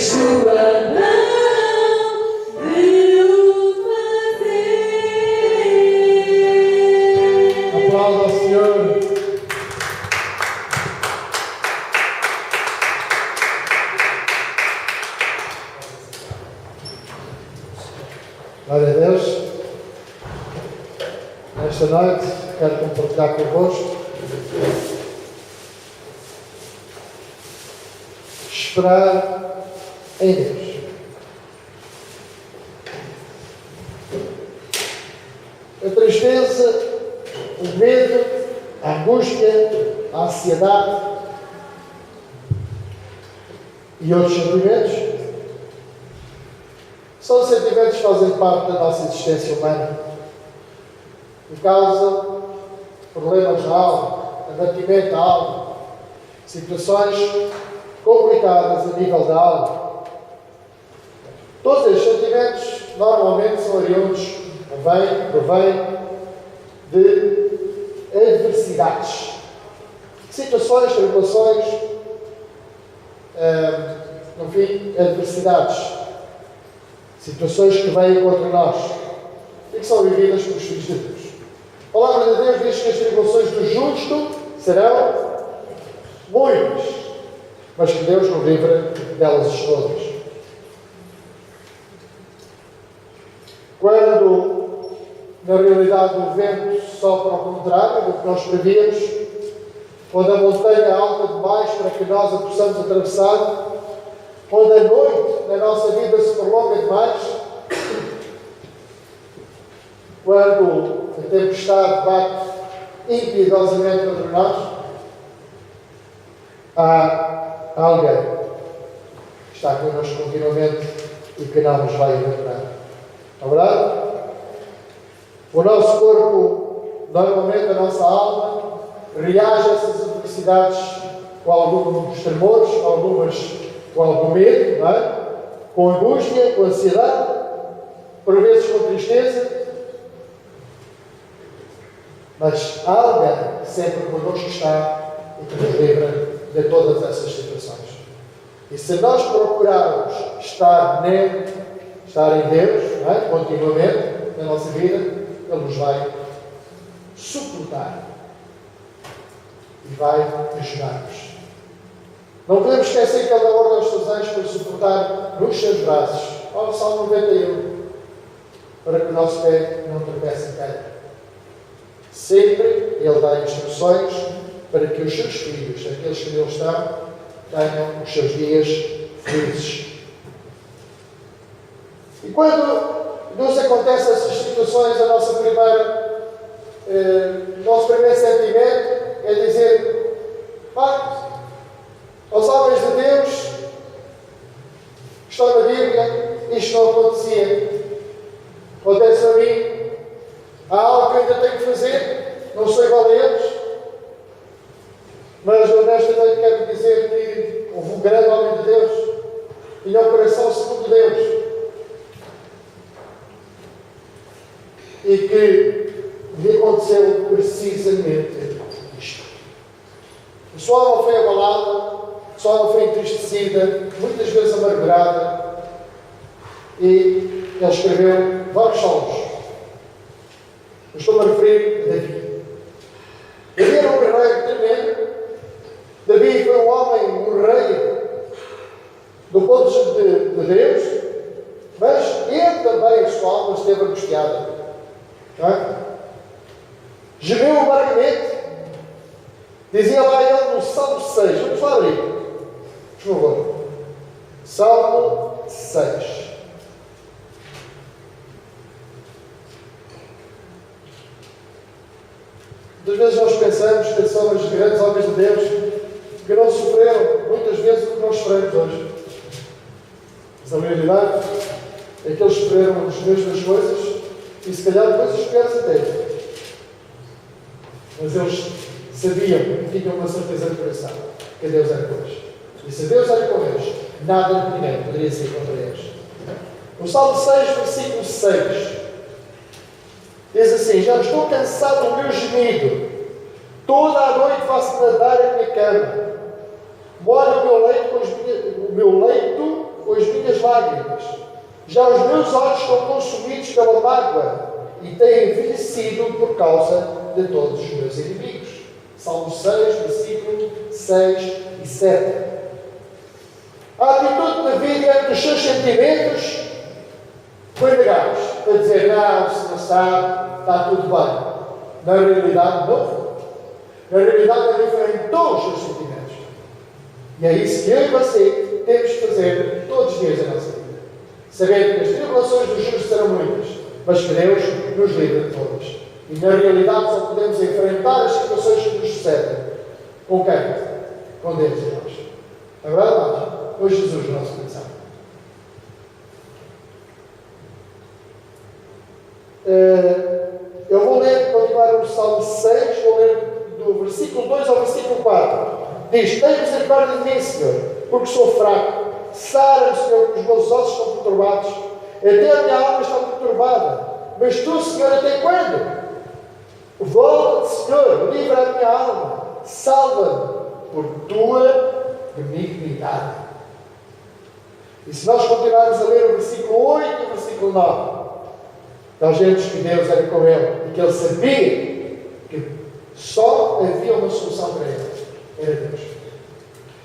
sua mão de o fazer. Aplauda ao Senhor. Glória a Deus. Nesta noite quero compartilhar convosco esperar em Deus. A tristeza, o medo, a angústia, a ansiedade e outros sentimentos são sentimentos que fazem parte da nossa existência humana e causam problemas da alma, abatimento da alma, situações complicadas a nível da alma. Todos estes sentimentos normalmente são oriundos, provém de adversidades, situações, tribulações, enfim, adversidades, situações que vêm contra nós e que são vividas pelos filhos de Deus. A palavra de Deus diz que as tribulações do justo serão muitas, mas que Deus nos livra delas todas. Quando, na realidade, o vento sopra ao contrário do que nós prevíamos, quando a montanha é alta demais para que nós a possamos atravessar, quando a noite na nossa vida se prolonga demais, quando a tempestade bate impiedosamente contra nós, há alguém que está connosco continuamente e que não nos vai abandonar. Não é verdade? O nosso corpo, normalmente a nossa alma, reage a essas adversidades com alguns tremores, com algum medo, não é? Com angústia, com ansiedade, por vezes com tristeza. Mas há alguém que sempre connosco está e que nos livra de todas essas situações. E se nós procurarmos estar em Deus, não é? Continuamente, na nossa vida, Ele nos vai suportar e vai ajudar-nos. Não podemos esquecer que Ele dá ordem aos seus anjos para suportar nos seus braços. Olha o Salmo 91, para que o nosso pé não tropece em pedra. Sempre Ele dá instruções para que os seus filhos, aqueles que nele estão, tenham os seus dias felizes. E quando nos acontecem essas situações, nosso primeiro sentimento é dizer: Pai, aos homens de Deus, está na Bíblia, isto não acontecia. Acontece a mim. Há algo que eu ainda tenho que fazer, não sou igual a eles. Mas nesta noite quero dizer que houve um grande homem de Deus, tinha o coração segundo Deus, e que lhe aconteceu precisamente isto. A sua alma foi abalada, a sua alma foi entristecida, muitas vezes amargurada, e ele escreveu vários salmos. Eu estou a referir a Davi. Davi era um guerreiro tremendo. Davi foi um homem, um rei, do ponto de Deus, mas ele também, a sua alma, esteve angustiada. Gemeu amargamente. Dizia lá ele no Salmo 6. Vamos lá abrir, por favor. Salmo 6. Muitas vezes nós pensamos que são os grandes homens de Deus que não sofreram muitas vezes o que nós sofremos hoje. Mas a realidade é que eles sofreram as mesmas coisas e se calhar coisas piores até. Mas eles sabiam e tinham uma certeza de coração que Deus era com eles. E se Deus era com eles, nada de ninguém poderia ser contra eles. No Salmo 6, versículo 6, diz assim: já estou cansado do meu gemido, toda a noite faço nadar a minha cama, molho o meu leito com as lágrimas. Já os meus olhos estão consumidos pela mágoa e têm envelhecido por causa de todos os meus inimigos. Salmo 6, versículo 6 e 7. A atitude de Davi diante dos seus sentimentos foi negar-os, para dizer: não, se não está tudo bem. Na realidade, não foi. Na realidade, ele enfrentou os seus sentimentos. E é isso que eu e você temos que fazer todos os dias da nossa vida. Sabendo que as tribulações dos justos serão muitas, mas que Deus nos livra de todas. E na realidade só podemos enfrentar as situações que nos sucedem. Com quem? Com Deus e nós. Agora vamos com Jesus no nosso coração. Eu vou ler, continuar no Salmo 6, vou ler do versículo 2 ao versículo 4. Diz: tem misericórdia de mim, Senhor, porque sou fraco. Sara-me, Senhor, porque os meus ossos estão perturbados. Até a minha alma está perturbada. Mas tu, Senhor, até quando? Volta-te, Senhor, livra a minha alma. Salva-me por tua benignidade. E se nós continuarmos a ler o versículo 8 e o versículo 9, nós vemos que Deus era com ele e que ele sabia que só havia uma solução para ele. Era Deus.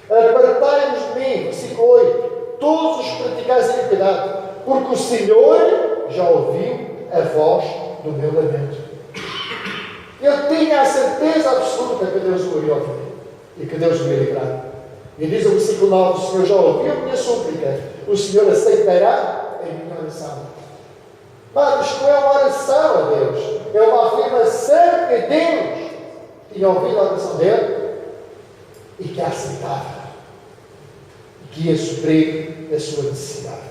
Apartai-vos de mim, versículo 8, todos os que praticais a iniquidade, porque o Senhor já ouviu a voz do meu lamento. Ele tinha a certeza absoluta que Deus o iria ouvir e que Deus o ia livrar. E diz o versículo 9: o Senhor já ouviu a minha súplica, o Senhor aceitará a minha oração. Mas isto não é uma oração a Deus, é uma afirmação que Deus tinha ouvido a oração dele e que a aceitava, e que ia suprir a sua necessidade.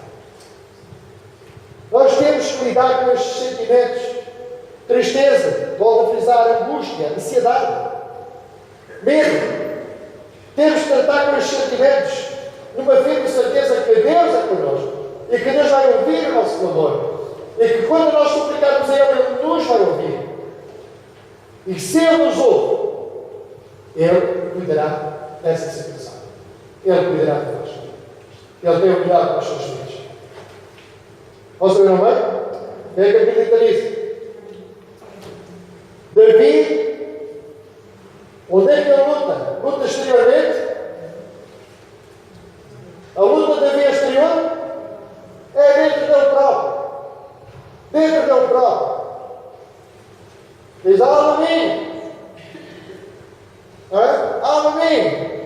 Nós temos que lidar com estes sentimentos: tristeza, volto a frisar, angústia, ansiedade, medo. Temos que tratar com estes sentimentos numa firme certeza que Deus é connosco e que Deus vai ouvir o nosso clamor. E que quando nós suplicarmos a Ele, Ele nos vai ouvir. E se Ele nos ouve, Ele cuidará dessa situação. Ele cuidará de nós. Ele tem o cuidado para as suas vidas. Posso ver, não é? Quem é que acredita nisso? Davi, onde é que ele luta? Luta exteriormente? A luta de Davi exterior é dentro dele próprio. Dentro dele próprio. Diz: alma minha. Alma minha.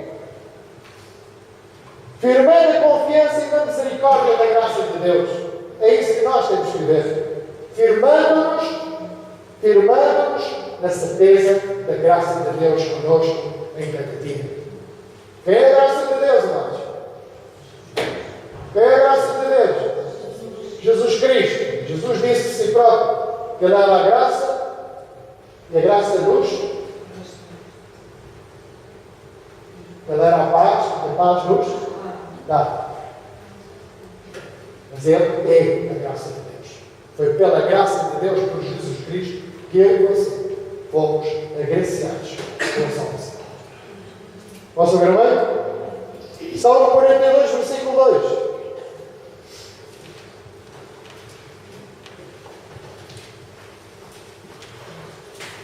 Firmando a confiança e na misericórdia da graça de Deus. É isso que nós temos que viver. Firmando-nos na certeza da graça de Deus conosco em cada dia. Quem é a graça de Deus, amados? Quem é a graça de Deus? Jesus Cristo. Jesus disse de si próprio que Ele dava a graça e a graça nos. Ele era a paz nos dá. Mas Ele é a graça de Deus. Foi pela graça de Deus, por Jesus Cristo, que eu e você fomos agraciados com a salvação. Posso ver bem? Salmo 42, versículo 2.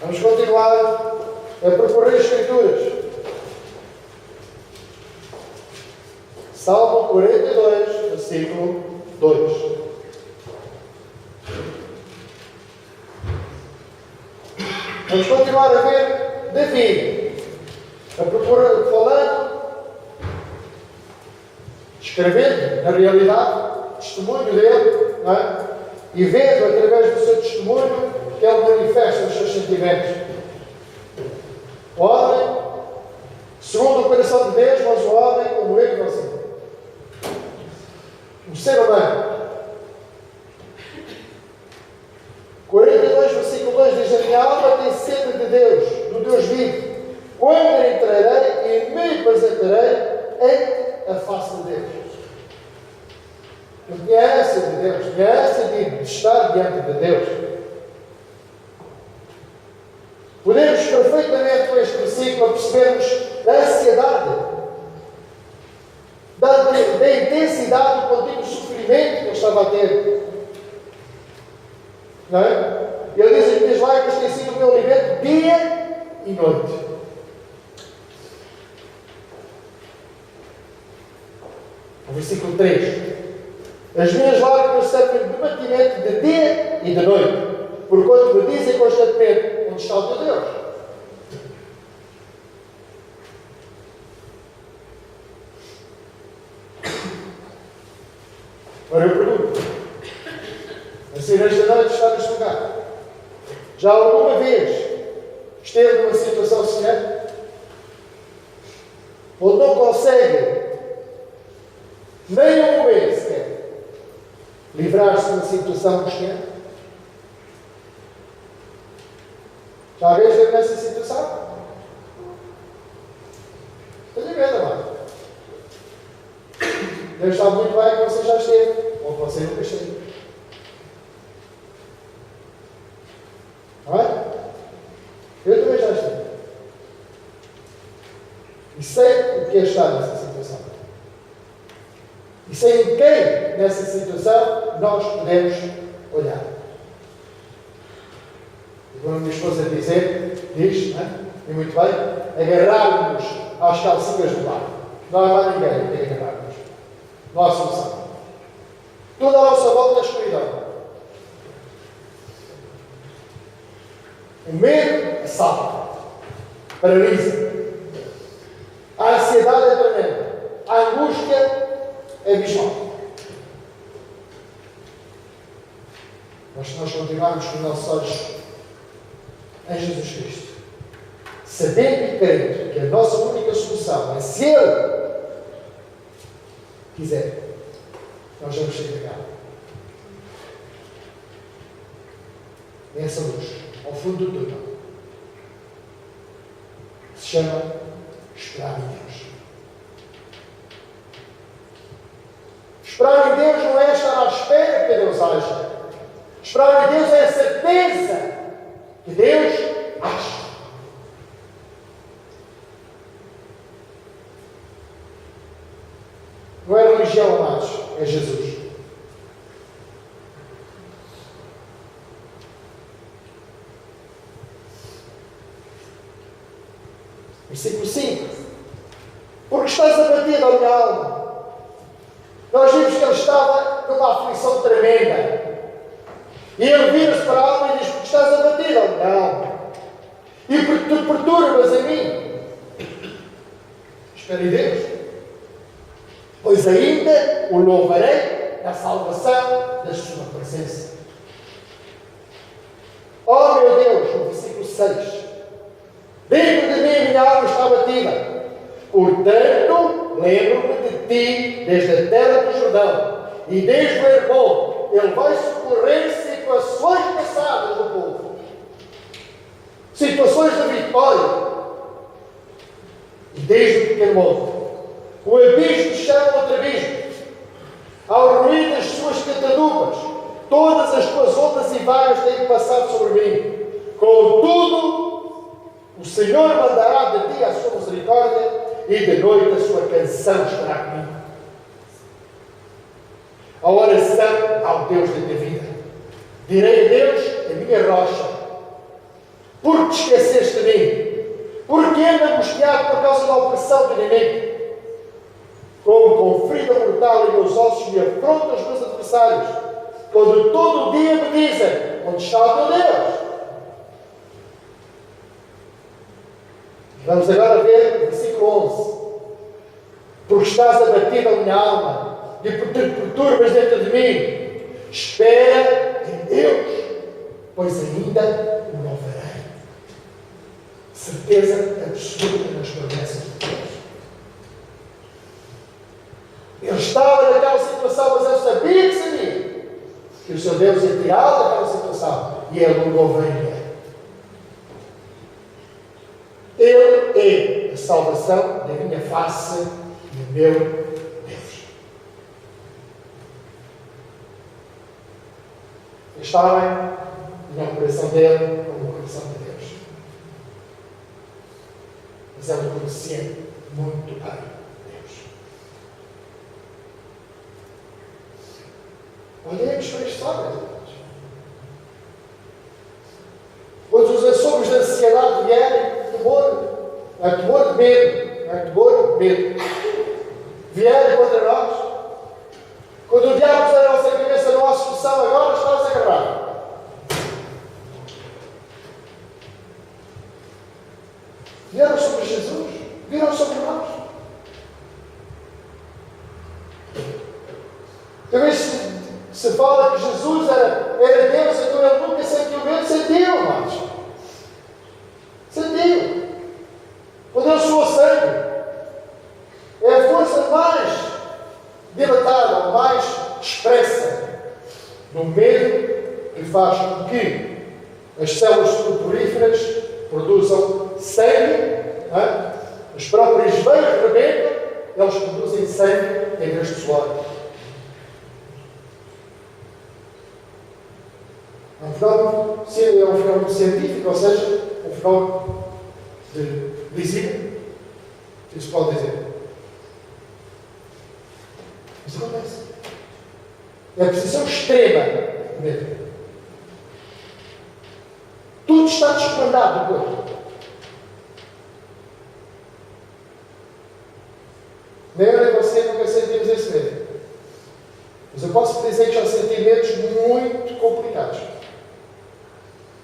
Vamos continuar a percorrer as Escrituras. Salmo 42, versículo 2. Vamos continuar a ver Davi, a procurar, falando, escrevendo, na realidade, testemunho dele, não é? E vendo, através do seu testemunho, que ele manifesta os seus sentimentos. O homem, segundo o coração de Deus, mas o homem como eu e você. Um ser humano. 42, versículo 2 diz: a minha alma tem sede de Deus, do Deus vivo. Quando entrarei e me apresentarei em a face de Deus. Eu tinha ânsia de Deus, tinha ânsia de estar diante de Deus. Podemos perfeitamente com este versículo percebermos da ansiedade, da intensidade do contínuo sofrimento sofrimento que ele estava a ter. Não é? Ele diz: as minhas lágrimas têm sido o meu alimento dia e noite. O versículo 3. As minhas lágrimas servem de batimento de dia e de noite, porquanto me dizem constantemente: onde está o teu Deus? Agora eu pergunto: assim, nesta noite está neste lugar, já alguma vez esteve numa situação semelhante? Ou não consegue nem um momento sequer livrar-se de uma situação angustiante? Já alguém esteve nessa situação? Tenha medo, amado. Deus sabe muito bem que você já esteve, ou que você nunca esteve. Não é? Eu também já estive. E sei o que é estar nessa situação. E sei em quem, nessa situação, nós podemos olhar. E como a minha esposa diz, não é? E muito bem, agarrar-nos às calcinhas do lado. Não há mais ninguém que tem que agarrar-nos. Não há solução. Toda a nossa volta é escuridão. O medo assalta, paralisa. A ansiedade é tremenda. A angústia é abismal. Mas se nós continuarmos com os nossos olhos em Jesus Cristo, sabendo e crendo que a nossa única solução é se Ele quiser, nós vamos ser pegados. É essa luz, ao fundo do túnel, se chama esperar em Deus. Esperar em Deus não é estar à espera que Deus haja. Esperar em Deus é a certeza que Deus age. Não é religião, amados, é Jesus. Versículo 5. Porque estás abatido, ó minha alma. Nós vimos que ele estava numa aflição tremenda. E ele vira-se para a alma e diz: porque estás abatido, ó minha alma. E porque te perturbas em mim. Espera em Deus. Pois ainda o louvarei na salvação da sua presença. Ó meu Deus, no versículo 6. Dentro de mim a minha alma está abatida. Portanto, lembro-me de ti desde a terra do Jordão e desde o Hermon. Ele vai socorrer situações passadas do povo. Situações da vitória. E desde o pequeno monte. O abismo chama outro abismo. Ao ruir das suas catadupas, todas as tuas ondas e vagas têm passado sobre mim. Contudo, o Senhor mandará de dia a sua misericórdia e de noite a sua canção estará comigo. A oração ao Deus da minha vida. Direi a Deus, a minha rocha, porque te esqueceste de mim? Porque ando angustiado por causa da opressão do inimigo? Como com ferida mortal em meus ossos me afrontam os meus adversários, quando todo o dia me dizem: onde está o teu Deus? Vamos agora ver o versículo 11. Porque estás abatido a minha alma e te perturbas dentro de mim. Espera em Deus, pois ainda o louvarei. Certeza absoluta nas promessas de Deus. Ele estava naquela situação, mas ele sabia que sabia que o seu Deus ia tirá-lo daquela situação. E ele o louvaria. Ele é a salvação da minha face e do meu Deus. Estava no coração dele como no coração de Deus. Mas ele conhecia muito bem Deus. Olhemos para estes homens. Quando os assombros da ansiedade vierem, temor de medo, temor de medo, vierem contra nós, quando o diabo puser a nossa cabeça na nossa expressão, agora estás agarrado. Vieram sobre Jesus, viram sobre nós. Talvez se fala que Jesus era Deus, então ele nunca sentiu medo, sentiu, irmãos. Sentiu. Quando ele suou sangue, é a força mais dilatada, mais expressa do medo que faz com que as células sudoríferas produzam sangue, as próprias veias rebentam, eles produzem sangue em vez de suor. É um fenómeno científico, ou seja, um fenómeno visível. Isso pode dizer. Isso acontece. É a posição extrema do medo. Tudo está desplantado do corpo. Nem eu nem você nunca sentimos esse medo. Mas eu posso dizer que já senti medos muito complicados.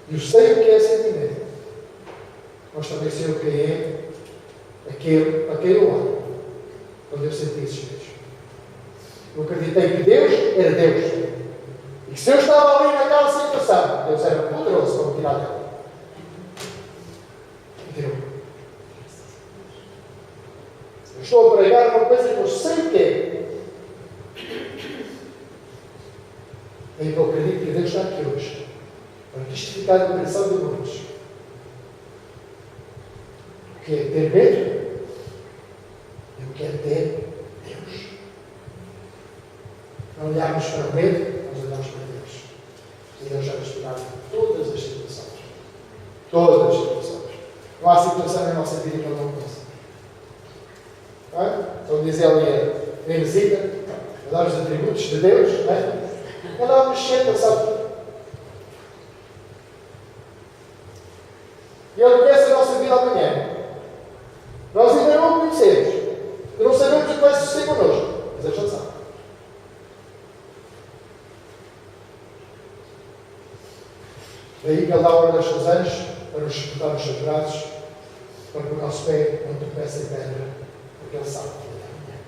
E eu sei o que é sentir medo. Mas também sei o que é aquele ano, quando eu senti esses medos. Eu acreditei que Deus era Deus. E que se eu estava ali naquela situação, Deus era poderoso para me tirar dela. E deu. Eu estou a pregar uma coisa que eu sei o que é. E eu acredito que Deus está aqui hoje para testificar a coração de muitos. O que é ter medo? Eu quero ter Deus. Não olharmos para o medo, nós olhamos para Deus. E Deus já nos tirará todas as situações. Todas as situações. Não há situação na nossa vida que Ele não conheça. Então diz ali a Inesita, a dar os atributos de Deus, Ele é omnisciente, sabe? E Ele conhece a nossa vida amanhã. Nós ainda não o conhecemos. E não sabemos o que vai suceder connosco. Mas Ele já sabe. Daí que Ele dá a ordem aos seus anjos para nos suportar nos seus braços, para que o nosso pé não tropeça em pedra, porque Ele sabe que é amanhã.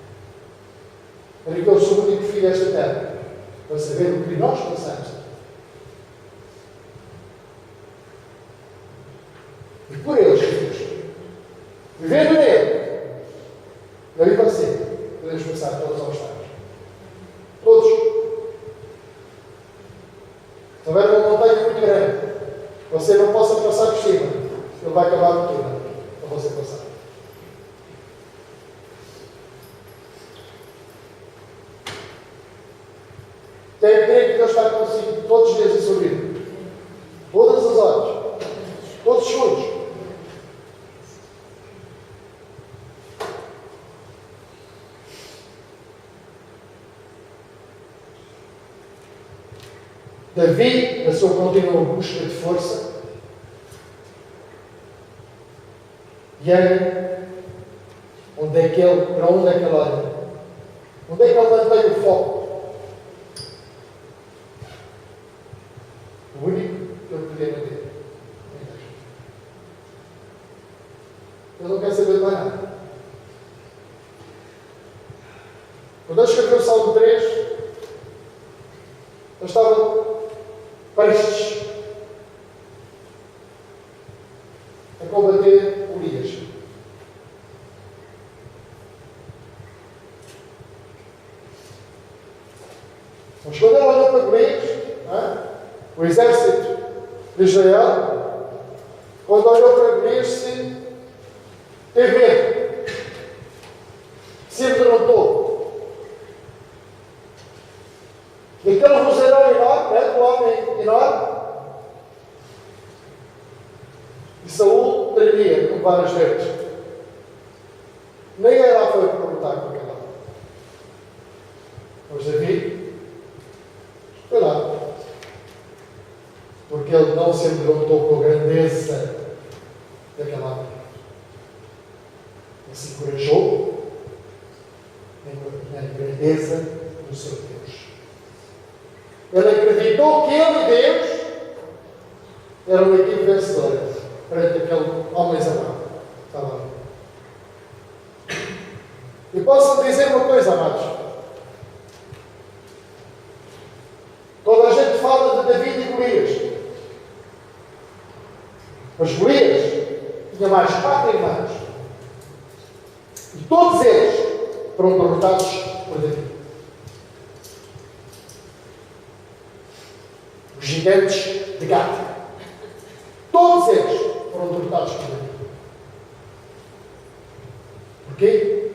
Para que eu sou o único filho desta terra, para saber o que nós passamos. E por eles, Jesus, vivendo nele, eu e você, podemos passar todos os obstáculos. Todos. Se houver uma montanha muito grande, você não possa passar por cima, ele vai acabar com tudo para você passar. Tem que crer que Deus está consigo todos os dias em sua vida. Todas as horas. Todos os segundos. Davi, na sua contínua busca de força, e para onde é que ele olha? Onde é que ele mantém o foco? O único que ele podia manter. Ele não quer saber de mais nada. Quando ele escreveu o Salmo 3, ele estava prestes a combater Urias. Mas quando ele olhou para Golias, o exército de Israel, quando olhou para Golias, teve medo, se amedrontou. E aquele vozeirão enorme, aquele homem enorme, e Saúl tremia com vários dedos. Nem era a foi para lutar com aquele homem. Mas Davi porque ele não se amedrontou com a grandeza daquela árvore. Ele se encorajou na grandeza do seu Deus. Ele acreditou que ele e Deus eram uma equipe vencedora perante aquele homem amado. Está lá. E posso dizer uma coisa, amados. Toda a gente fala de David e Golias. Mas Golias tinha mais 4 irmãos. E todos eles foram derrotados por David. Os gigantes de Gate. Todos eles foram derrotados por David. Porquê?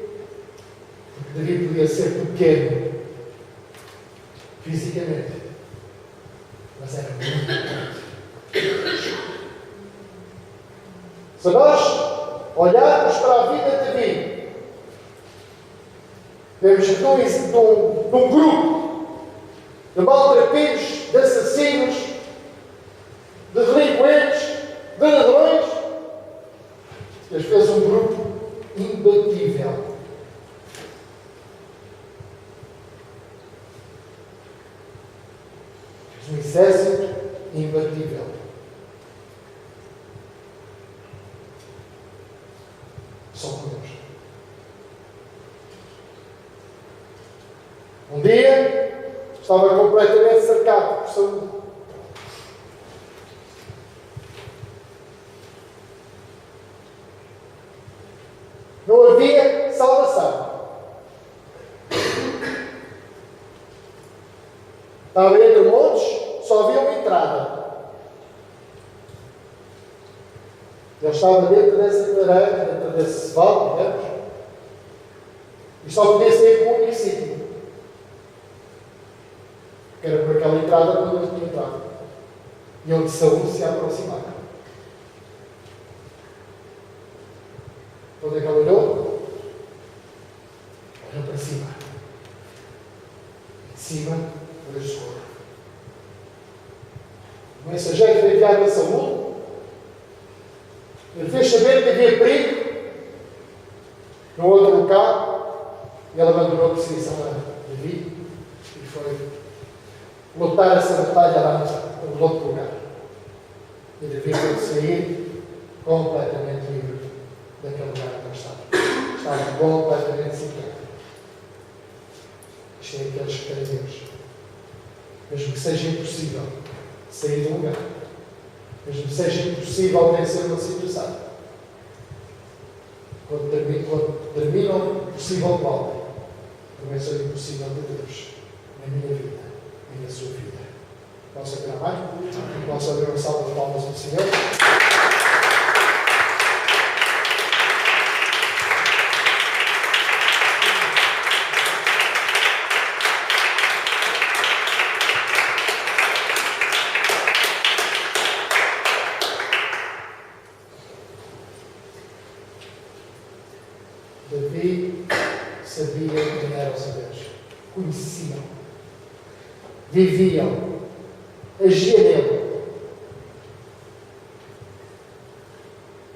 Porque David podia ser pequeno fisicamente, mas era muito forte. Se nós olharmos para a vida de David, vemos num grupo de maltrapilhos, de assassinos, de delinquentes, de ladrões, Deus fez um grupo imbatível. Fez um exército imbatível. Só com Deus. Um dia estava completamente cercado por Saúl. Não havia salvação. Estava entre montes, só havia uma entrada. Ele estava dentro dessa clareira, dentro desse vale, digamos, e só podia sair por um único sítio. Que era por aquela entrada quando ele tinha entrado. E onde Saúl se aproximava. Onde é que ele olhou? Olhou para cima. De cima, olhou o escuro. O mensageiro foi enviado a Saúl. Ele fez saber que havia perigo no outro local. E ele abandonou a perseguição a Davi e foi lutar essa batalha lá no outro lugar. E Davi foi sair completamente livre daquele lugar que estava. Estava completamente secreto. Isto é aqueles que querem Deus. Mesmo que seja impossível sair do lugar. Mesmo que seja impossível vencer uma situação. Quando termina o impossível de volta, começa o impossível de Deus na minha vida e na sua vida. Posso aclamar? Posso abrir uma salva de palmas do Senhor? Davi sabia quem eram os Deus. Conheciam. Viviam. Agia nele.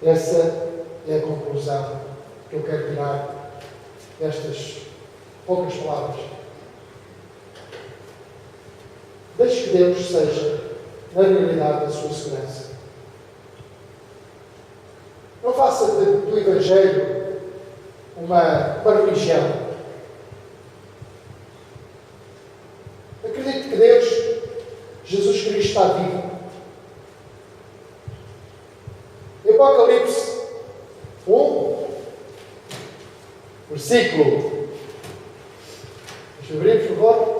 Essa é a conclusão que eu quero tirar destas poucas palavras. Deixe que Deus seja, na realidade, a sua segurança. Não faça do Evangelho uma religião. Acredite que Deus, Jesus Cristo, está vivo. Apocalipse 1, versículo. Deixa eu abrir, por favor.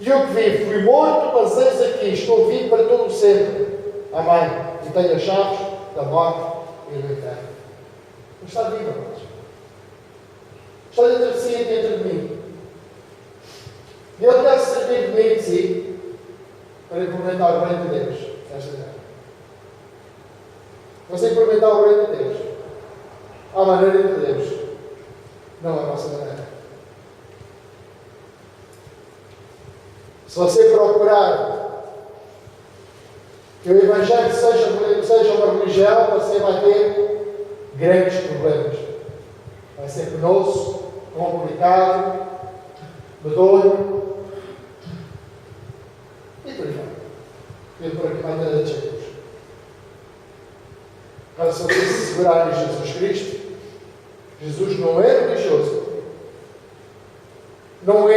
E eu que vivo, fui morto, mas eis aqui, estou vivo para todo o sempre. Amém. E tenho as chaves da morte e do inferno. Mas está vivo, amados. Está dentro de si e dentro de mim. para implementar o reino de Deus nesta terra. Você implementar o reino de Deus à maneira de Deus, não à nossa maneira. Se você procurar que o Evangelho seja uma religião, você vai ter grandes problemas. Vai ser penoso, complicado, medonho e por aí vai. E por aqui vai ter a Jesus. Agora, se você se segurar em Jesus Cristo, Jesus não é religioso, não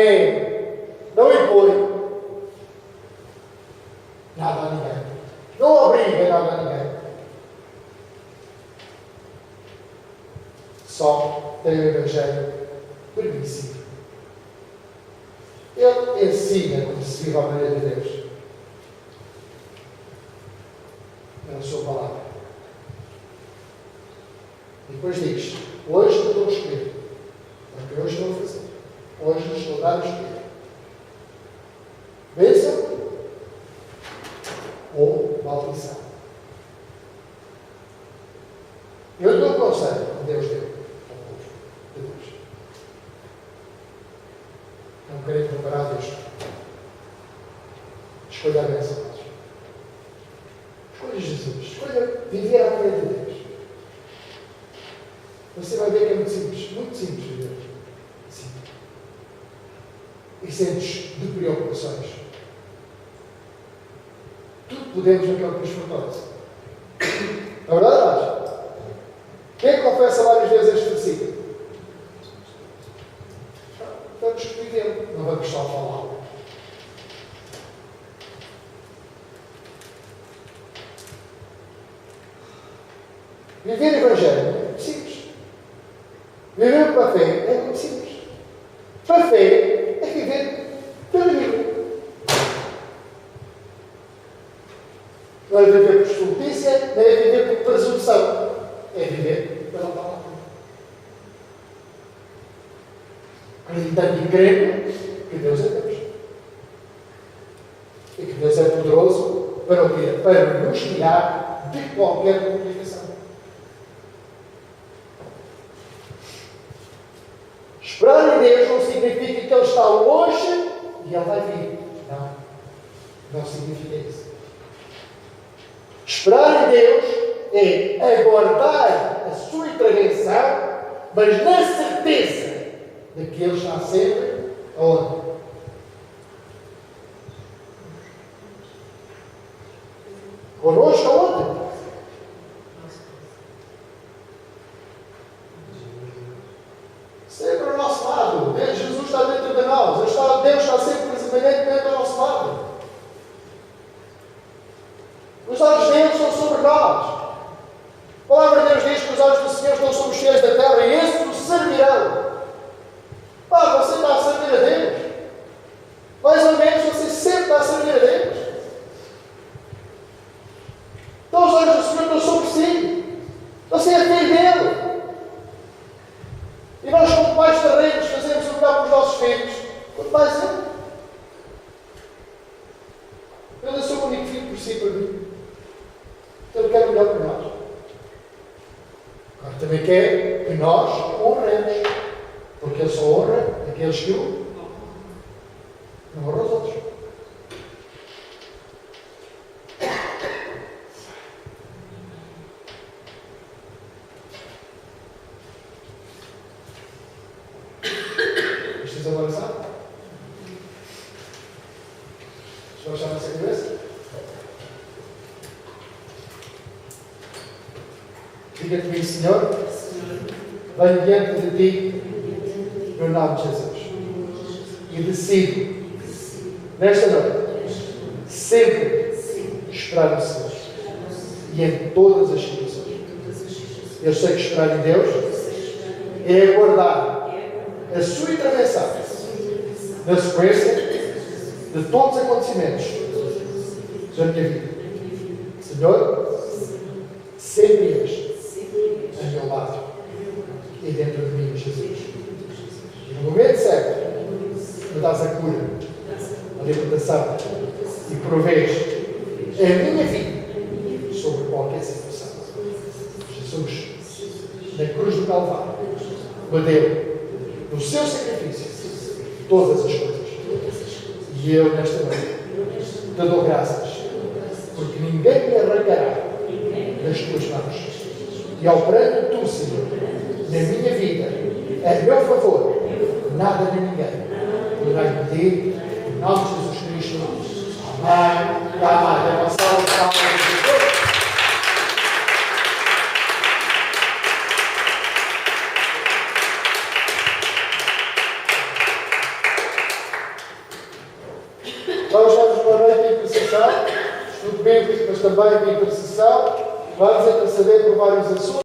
impõe nada a ninguém, não obriga nada a ninguém, só tem o Evangelho permissivo. Ele ensina como se vive a maneira de Deus na sua palavra. E depois diz: hoje não estou a escolher, porque hoje estou a fazer, hoje não estou a dar a escolher. Bênção ou maldição. Eu dou o conselho que Deus deu ao povo de Deus. Não querem preparar Deus. Escolha a bênção. Escolha Jesus. Escolha viver à frente de Deus. Você vai ver que é muito simples viver. Sim. Isentos de preocupações. Tudo podemos naquele que nos fortalece. A verdade é. Quem confessa várias vezes este versículo? Vamos viver, não vamos só falar. Viver o Evangelho é muito simples. Viver pela fé é muito simples. Pela fé é viver pela Bíblia. Não é viver por estultícia, não é viver por presunção. É viver pela palavra. Acreditando e crendo que Deus é Deus. E que Deus é poderoso para o quê? Para nos tirar de qualquer complicação. Esperar em Deus não significa que Ele está longe e Ele vai vir. Não. Não significa isso. Esperar em Deus é aguardar a sua intervenção, mas na certeza de que Ele está sempre aonde? Conosco aonde? Sempre ao nosso lado. Jesus está dentro de nós. Deus está sempre permanentemente ao nosso lado. Os olhos de Deus são sobre nós. A palavra de Deus diz que os olhos do Senhor estão sobre os céus da terra e esses o servirão. Você está a servir a Deus. Mais ou menos você sempre está a servir a Deus. Então os olhos do Senhor estão sobre si. Você é filho dele. E nós, como pais terrenos, fazemos o melhor para os nossos filhos. Quanto mais ele. Ele é o seu único filho por si, para mim. Ele quer o melhor para nós. Agora também quer que nós honremos. Porque Ele só honra aqueles que o não honra os outros. Precisam avançar? Deixa eu baixar a nossa cabeça. Diga comigo, Senhor, venho diante de Ti no nome de Jesus. E decido, nesta noite, sempre esperar no Senhor. E em todas as situações. Eu sei que esperar em Deus é aguardar a sua intervenção na sequência de todos os acontecimentos da minha vida. Senhor, sempre és a meu lado e dentro de mim, Jesus. E no momento certo, me dás a cura, a libertação, e provês a minha vida sobre qualquer situação. Jesus, na cruz do Calvário, me deu no seu sacrifício todas as coisas. E eu, nesta noite, te dou graças, porque ninguém me arrancará das tuas mãos. E operando tu, Senhor, na minha vida, a meu favor, nada nem ninguém poderá impedir, em nome de Jesus Cristo. Amém. Amém. Uma salva de palmas de Deus. Vamos estar para a noite de intercessão, estudo bíblico, mas também de intercessão. Vamos interceder por vários assuntos.